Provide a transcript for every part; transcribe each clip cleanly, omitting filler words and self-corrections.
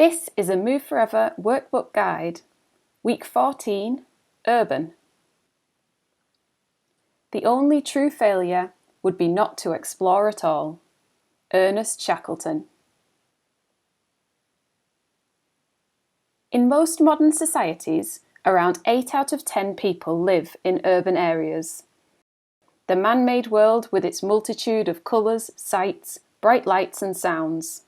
This is a Move Forever Workbook Guide, Week 14, Urban. The only true failure would be not to explore at all. Ernest Shackleton. In most modern societies, around 8 out of 10 people live in urban areas. The man-made world with its multitude of colours, sights, bright lights and sounds.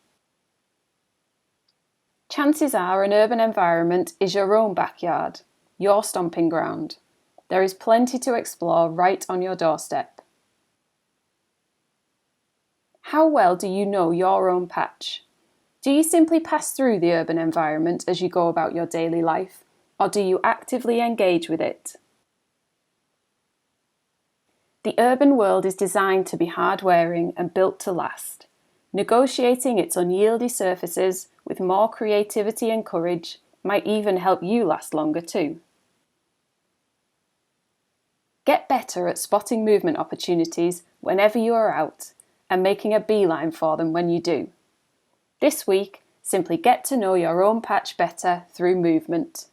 Chances are an urban environment is your own backyard, your stomping ground. There is plenty to explore right on your doorstep. How well do you know your own patch? Do you simply pass through the urban environment as you go about your daily life, or do you actively engage with it? The urban world is designed to be hard-wearing and built to last. Negotiating its unyieldy surfaces with more creativity and courage might even help you last longer too. Get better at spotting movement opportunities whenever you are out and making a beeline for them when you do. This week, simply get to know your own patch better through movement.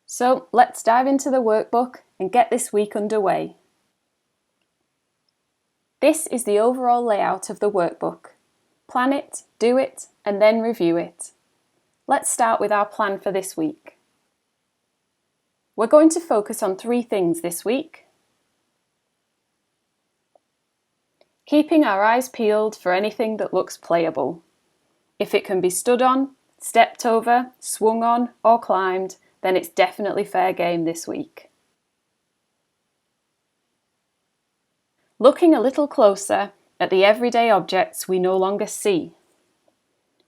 So let's dive into the workbook and get this week underway. This is the overall layout of the workbook. Plan it, do it, and then review it. Let's start with our plan for this week. We're going to focus on 3 things this week. Keeping our eyes peeled for anything that looks playable. If it can be stood on, stepped over, swung on, or climbed, then it's definitely fair game this week. Looking a little closer at the everyday objects we no longer see.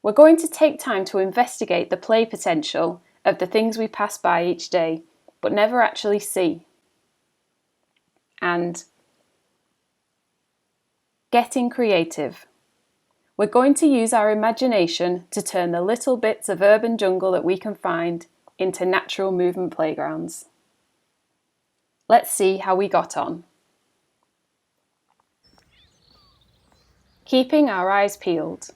We're going to take time to investigate the play potential of the things we pass by each day, but never actually see. And getting creative. We're going to use our imagination to turn the little bits of urban jungle that we can find into natural movement playgrounds. Let's see how we got on. Keeping our eyes peeled.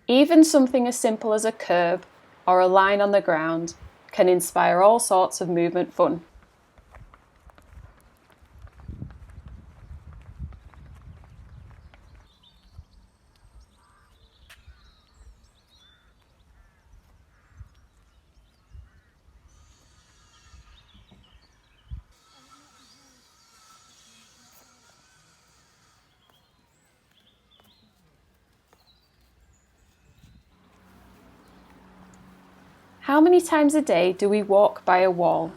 Even something as simple as a curb or a line on the ground can inspire all sorts of movement fun. How many times a day do we walk by a wall?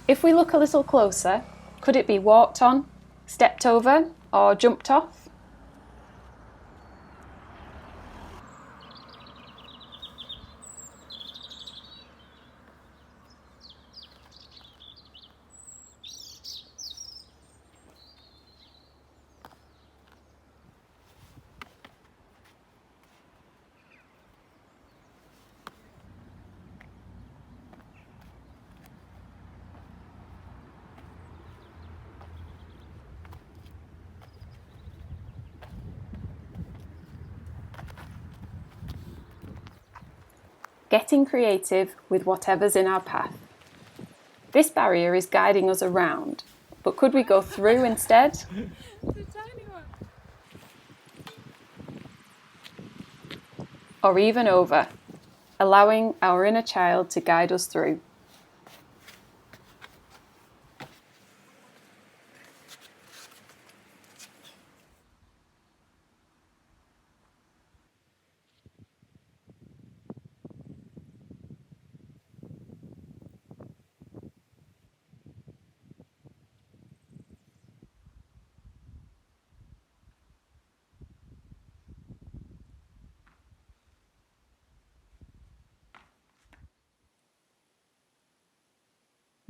If we look a little closer, could it be walked on, stepped over, or jumped off? Getting creative with whatever's in our path. This barrier is guiding us around, but could we go through instead? Or even over, allowing our inner child to guide us through.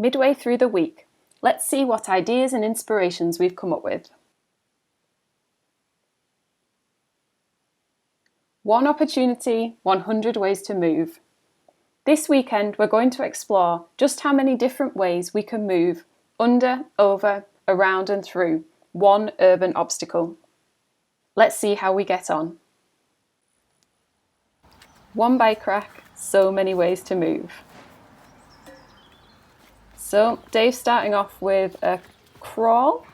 Midway through the week, let's see what ideas and inspirations we've come up with. One opportunity, 100 ways to move. This weekend, we're going to explore just how many different ways we can move under, over, around and through one urban obstacle. Let's see how we get on. One bike rack, so many ways to move. So Dave's starting off with a crawl.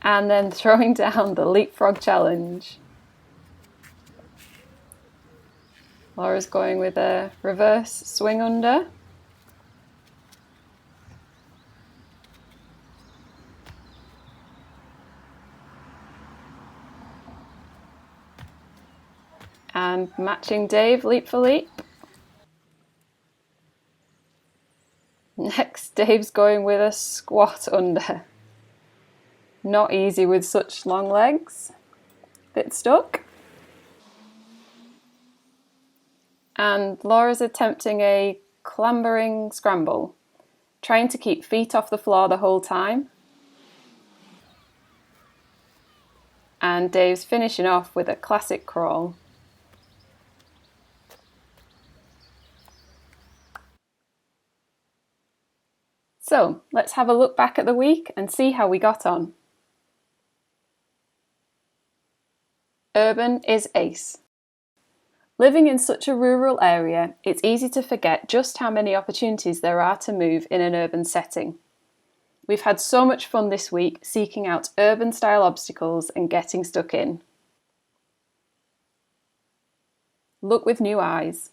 And then throwing down the leapfrog challenge. Laura's going with a reverse swing under. And matching Dave, leap for leap. Next, Dave's going with a squat under. Not easy with such long legs. Bit stuck. And Laura's attempting a clambering scramble, trying to keep feet off the floor the whole time. And Dave's finishing off with a classic crawl. So let's have a look back at the week and see how we got on. Urban is ace. Living in such a rural area, it's easy to forget just how many opportunities there are to move in an urban setting. We've had so much fun this week seeking out urban-style obstacles and getting stuck in. Look with new eyes.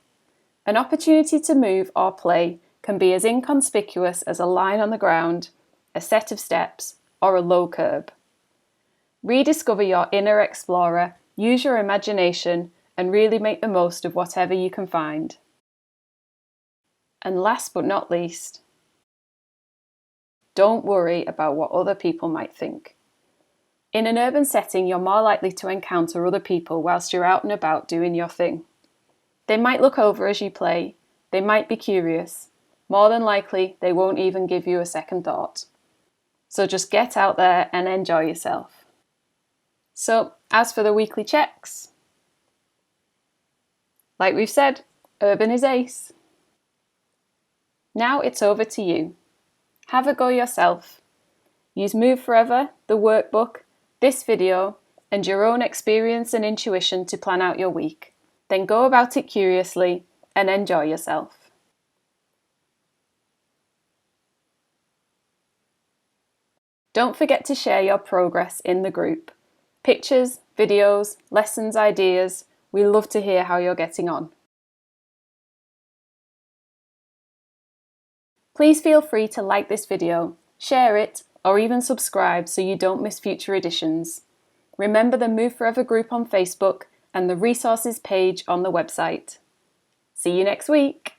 An opportunity to move or play can be as inconspicuous as a line on the ground, a set of steps, or a low curb. Rediscover your inner explorer, use your imagination, and really make the most of whatever you can find. And last but not least, don't worry about what other people might think. In an urban setting, you're more likely to encounter other people whilst you're out and about doing your thing. They might look over as you play, they might be curious. More than likely, they won't even give you a second thought. So just get out there and enjoy yourself. So, as for the weekly checks, like we've said, urban is ace. Now it's over to you. Have a go yourself. Use Move Forever, the workbook, this video, and your own experience and intuition to plan out your week. Then go about it curiously and enjoy yourself. Don't forget to share your progress in the group. Pictures, videos, lessons, ideas. We love to hear how you're getting on. Please feel free to like this video, share it, or even subscribe so you don't miss future editions. Remember the Move Forever group on Facebook and the resources page on the website. See you next week!